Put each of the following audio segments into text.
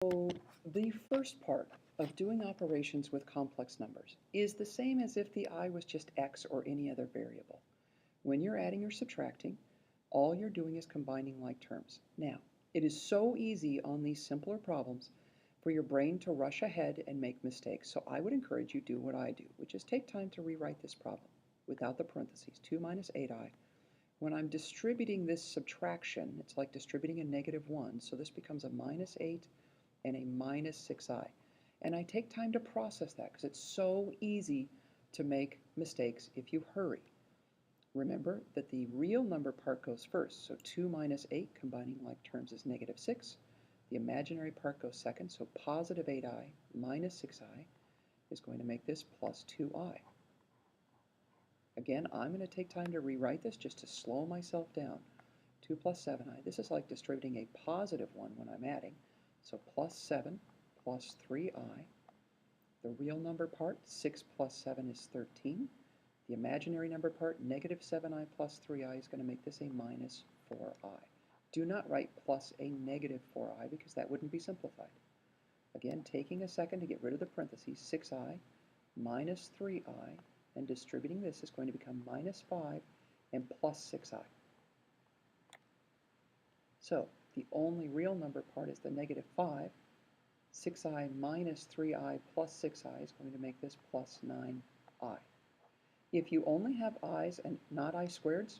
So the first part of doing operations with complex numbers is the same as if the I was just x or any other variable. When you're adding or subtracting, all you're doing is combining like terms. Now, it is so easy on these simpler problems for your brain to rush ahead and make mistakes, so I would encourage you to do what I do, which is take time to rewrite this problem without the parentheses, 2 minus 8i. When I'm distributing this subtraction, it's like distributing a negative 1, so this becomes a minus 8 and a minus 6i. And I take time to process that because it's so easy to make mistakes if you hurry. Remember that the real number part goes first, so 2 minus 8 combining like terms is negative 6. The imaginary part goes second, so positive 8i minus 6i is going to make this plus 2i. Again, I'm going to take time to rewrite this just to slow myself down. 2 plus 7i. This is like distributing a positive 1 when I'm adding. So plus 7 plus 3i. The real number part, 6 plus 7 is 13. The imaginary number part, negative 7i plus 3i, is going to make this a minus 4i. Do not write plus a negative 4i because that wouldn't be simplified. Again, taking a second to get rid of the parentheses, 6i minus 3i, and distributing this is going to become minus 5 and plus 6i. So the only real number part is the negative 5. 6i minus 3i plus 6i is going to make this plus 9i. If you only have i's and not I squareds,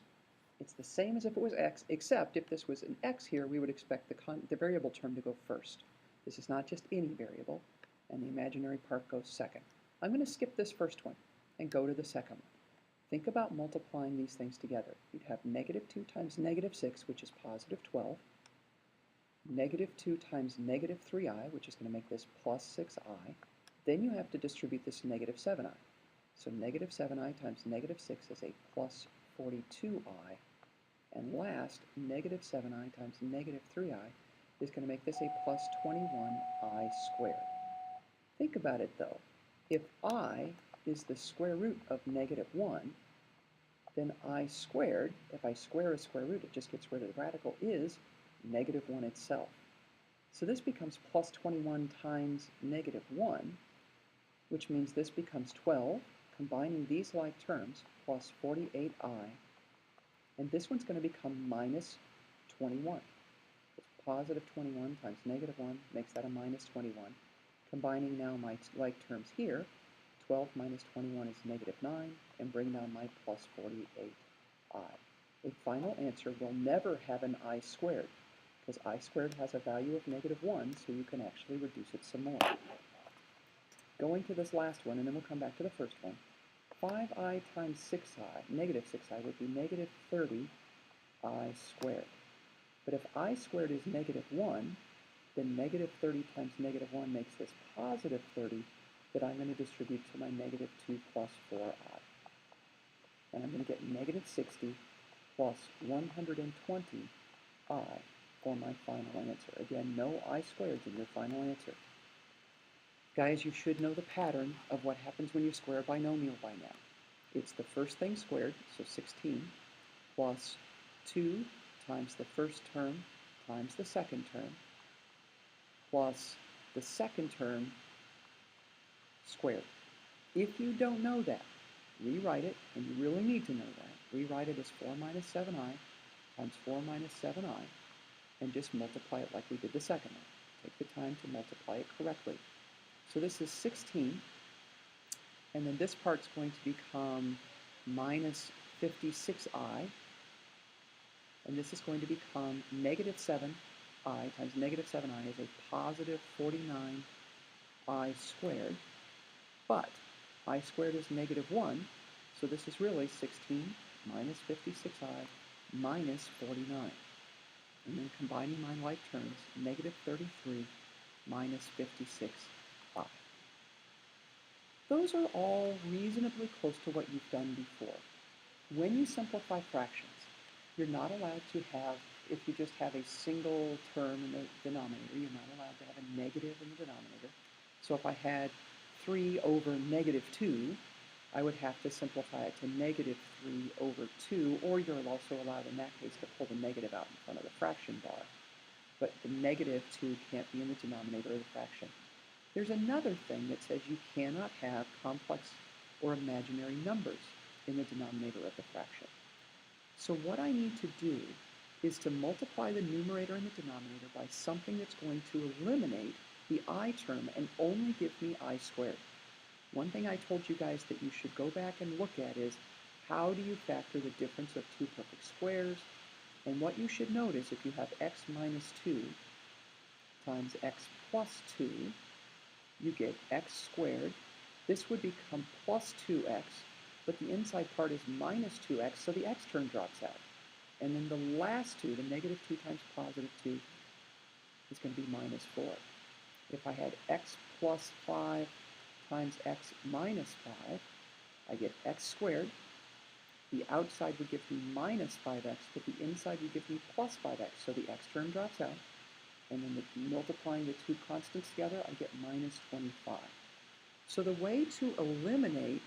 it's the same as if it was x, except if this was an x here, we would expect the variable term to go first. This is not just any variable, and the imaginary part goes second. I'm going to skip this first one and go to the second one. Think about multiplying these things together. You'd have negative 2 times negative 6, which is positive 12, negative 2 times negative 3i, which is going to make this plus 6i. Then you have to distribute this negative 7i. So negative 7i times negative 6 is a plus 42i. And last, negative 7i times negative 3i is going to make this a plus 21i squared. Think about it though. If I is the square root of negative 1, then I squared, if I square a square root, it just gets rid of the radical, is negative 1 itself. So this becomes plus 21 times negative 1, which means this becomes 12, combining these like terms, plus 48i, and this one's going to become minus 21. It's positive 21 times negative 1 makes that a minus 21. Combining now my like terms here, 12 minus 21 is negative 9, and bring down my plus 48i. A final answer will never have an I squared, because I squared has a value of negative 1, so you can actually reduce it some more. Going to this last one, and then we'll come back to the first one. 5i times 6i, negative 6i, would be negative 30i squared. But if I squared is negative 1, then negative 30 times negative 1 makes this positive 30 that I'm going to distribute to my negative 2 plus 4i. And I'm going to get negative 60 plus 120i for my final answer. Again, no I squareds in your final answer. Guys, you should know the pattern of what happens when you square a binomial by now. It's the first thing squared, so 16, plus 2 times the first term times the second term, plus the second term squared. If you don't know that, rewrite it, and you really need to know that. Rewrite it as 4 minus 7i times 4 minus 7i, and just multiply it like we did the second one. Take the time to multiply it correctly. So this is 16, and then this part's going to become minus 56i, and this is going to become negative 7i times negative 7i is a positive 49i squared, but I squared is negative 1, so this is really 16 minus 56i minus 49. And then combining my like terms, negative 33 minus 56i. Those are all reasonably close to what you've done before. When you simplify fractions, you're not allowed to have, if you just have a single term in the denominator, you're not allowed to have a negative in the denominator. So if I had 3 over negative 2, I would have to simplify it to negative 3 over 2, or you're also allowed in that case to pull the negative out in front of the fraction bar. but the negative 2 can't be in the denominator of the fraction. There's another thing that says you cannot have complex or imaginary numbers in the denominator of the fraction. So what I need to do is to multiply the numerator and the denominator by something that's going to eliminate the I term and only give me I squared. One thing I told you guys that you should go back and look at is how do you factor the difference of two perfect squares? And what you should notice, if you have x minus 2 times x plus 2, you get x squared. This would become plus 2x, but the inside part is minus 2x, so the x term drops out. And then the last two, the negative 2 times positive 2, is going to be minus 4. If I had x plus 5 times x minus 5, I get x squared. The outside would give me minus 5x, but the inside would give me plus 5x, so the x term drops out. And then multiplying the two constants together, I get minus 25. So the way to eliminate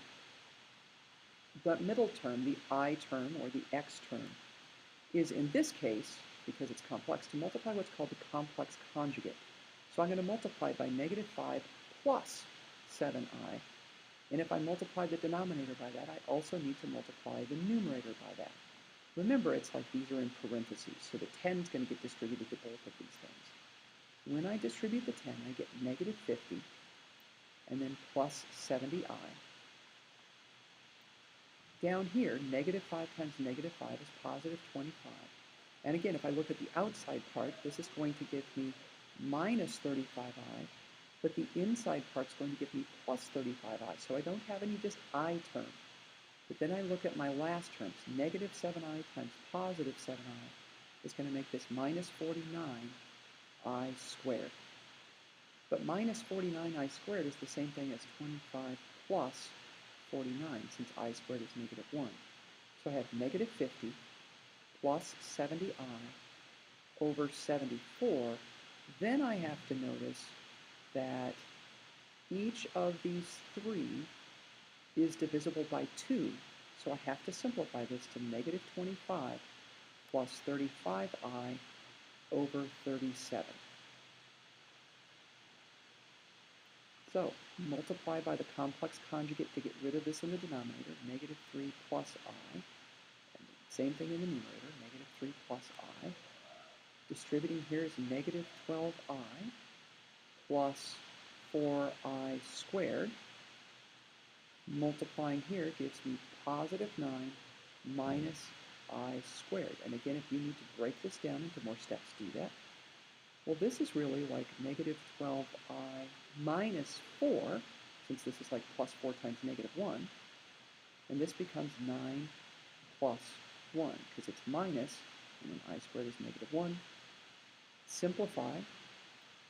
the middle term, the I term or the x term, is in this case, because it's complex, to multiply what's called the complex conjugate. So I'm going to multiply by negative 5 plus 7i. And if I multiply the denominator by that, I also need to multiply the numerator by that. Remember, it's like these are in parentheses, so the 10 is going to get distributed to both of these things. When I distribute the 10, I get negative 50, and then plus 70i. Down here, negative 5 times negative 5 is positive 25. And again, if I look at the outside part, this is going to give me minus 35i, but the inside part's going to give me plus 35i, so I don't have any just I term. But then I look at my last terms. Negative 7i times positive 7i is going to make this minus 49i squared. But minus 49i squared is the same thing as 25 plus 49, since I squared is negative 1. So I have negative 50 plus 70i over 74. Then I have to notice that each of these three is divisible by 2. So I have to simplify this to negative 25 plus 35i over 37. So multiply by the complex conjugate to get rid of this in the denominator, negative 3 plus I. And same thing in the numerator, negative 3 plus I. Distributing here is negative 12i plus 4i squared. Multiplying here gives me positive 9 minus I squared. And again, if you need to break this down into more steps, do that. Well, this is really like negative 12i minus 4, since this is like plus 4 times negative 1. And this becomes 9 plus 1, because it's minus, and then I squared is negative 1. Simplify.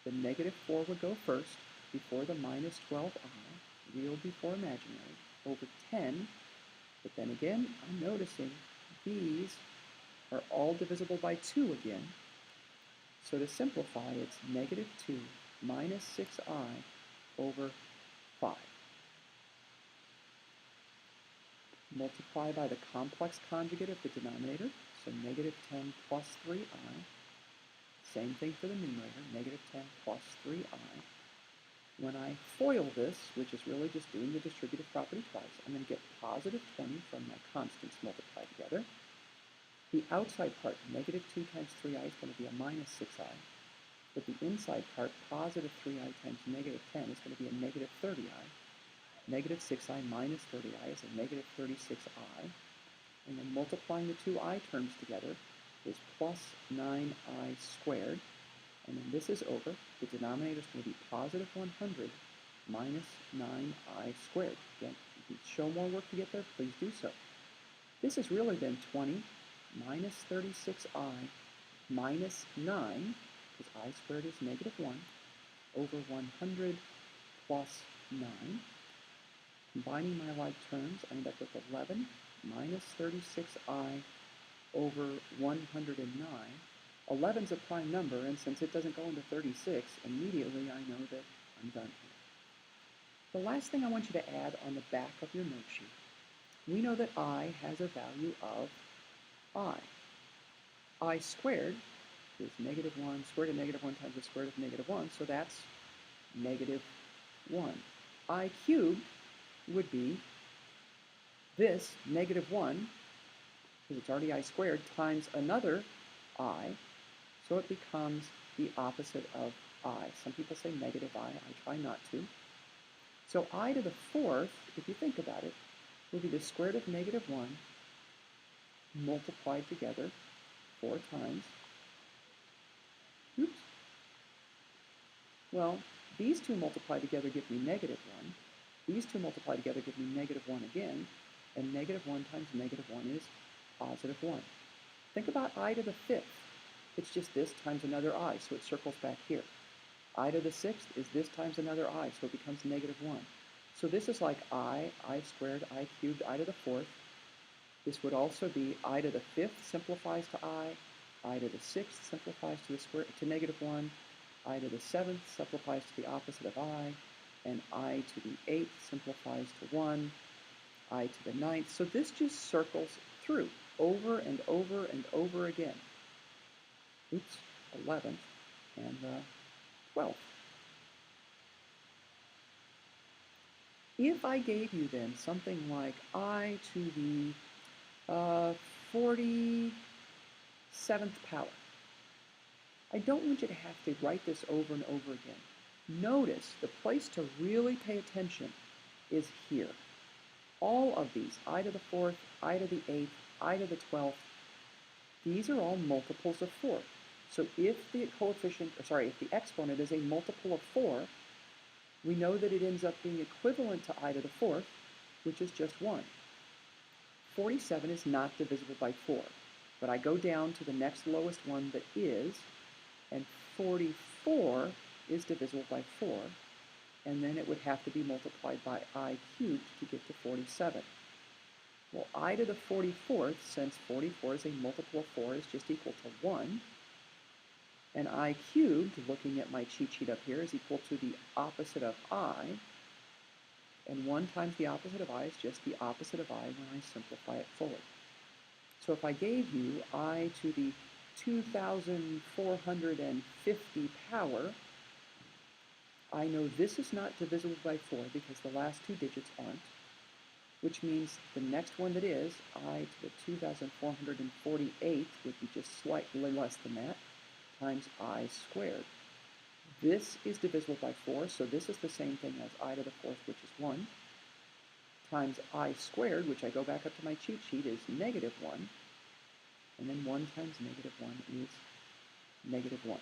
The negative 4 would go first, before the minus 12i, real before imaginary, over 10. But then again, I'm noticing these are all divisible by 2 again. So to simplify, it's negative 2 minus 6i over 5. Multiply by the complex conjugate of the denominator, so negative 10 plus 3i. Same thing for the numerator, negative 10 plus 3i. When I FOIL this, which is really just doing the distributive property twice, I'm going to get positive 20 from my constants multiplied together. The outside part, negative 2 times 3i, is going to be a minus 6i. But the inside part, positive 3i times negative 10, is going to be a negative 30i. Negative 6i minus 30i is a negative 36i. And then multiplying the two I terms together is plus 9i squared. And then this is over. The denominator is going to be positive 100 minus 9i squared. Again, if you show more work to get there, please do so. This is really then 20 minus 36i minus 9, because I squared is negative 1, over 100 plus 9. Combining my like terms, I end up with 11 minus 36i over 109. 11 is a prime number, and since it doesn't go into 36, immediately I know that I'm done here. The last thing I want you to add on the back of your note sheet, we know that I has a value of I. I squared is negative 1. Square root of negative 1 times the square root of negative 1, so that's negative 1. I cubed would be this negative 1, because it's already I squared, times another I, so it becomes the opposite of I. Some people say negative I try not to. So I to the fourth, if you think about it, will be the square root of negative 1 multiplied together 4 times. Oops. Well, these two multiplied together give me negative 1. These two multiplied together give me negative 1 again, and negative 1 times negative 1 is positive 1. Think about I to the fifth. It's just this times another I, so it circles back here. I to the sixth is this times another I, so it becomes negative 1. So this is like I squared, I cubed, I to the fourth. This would also be I to the fifth simplifies to I to the sixth simplifies to the square to negative 1, I to the seventh simplifies to the opposite of I, and I to the eighth simplifies to 1, I to the ninth. So this just circles through over and over and over again. Oops, 11th and 12th. If I gave you then something like I to the 47th power, I don't want you to have to write this over and over again. Notice the place to really pay attention is here. All of these, I to the fourth, I to the eighth, I to the 12th, these are all multiples of 4. So if the coefficient, or sorry, if the exponent is a multiple of 4, we know that it ends up being equivalent to I to the fourth, which is just 1. 47 is not divisible by 4, but I go down to the next lowest one that is, and 44 is divisible by 4, and then it would have to be multiplied by I cubed to get to 47. Well, I to the 44th, since 44 is a multiple of 4, is just equal to 1. And I cubed, looking at my cheat sheet up here, is equal to the opposite of I. And 1 times the opposite of I is just the opposite of I when I simplify it fully. So if I gave you I to the 2,450 power, I know this is not divisible by 4 because the last two digits aren't, which means the next one that is, I to the 2,448 would be just slightly less than that, times I squared. This is divisible by 4, so this is the same thing as I to the fourth, which is 1, times I squared, which I go back up to my cheat sheet, is negative 1, and then 1 times negative 1 is negative 1.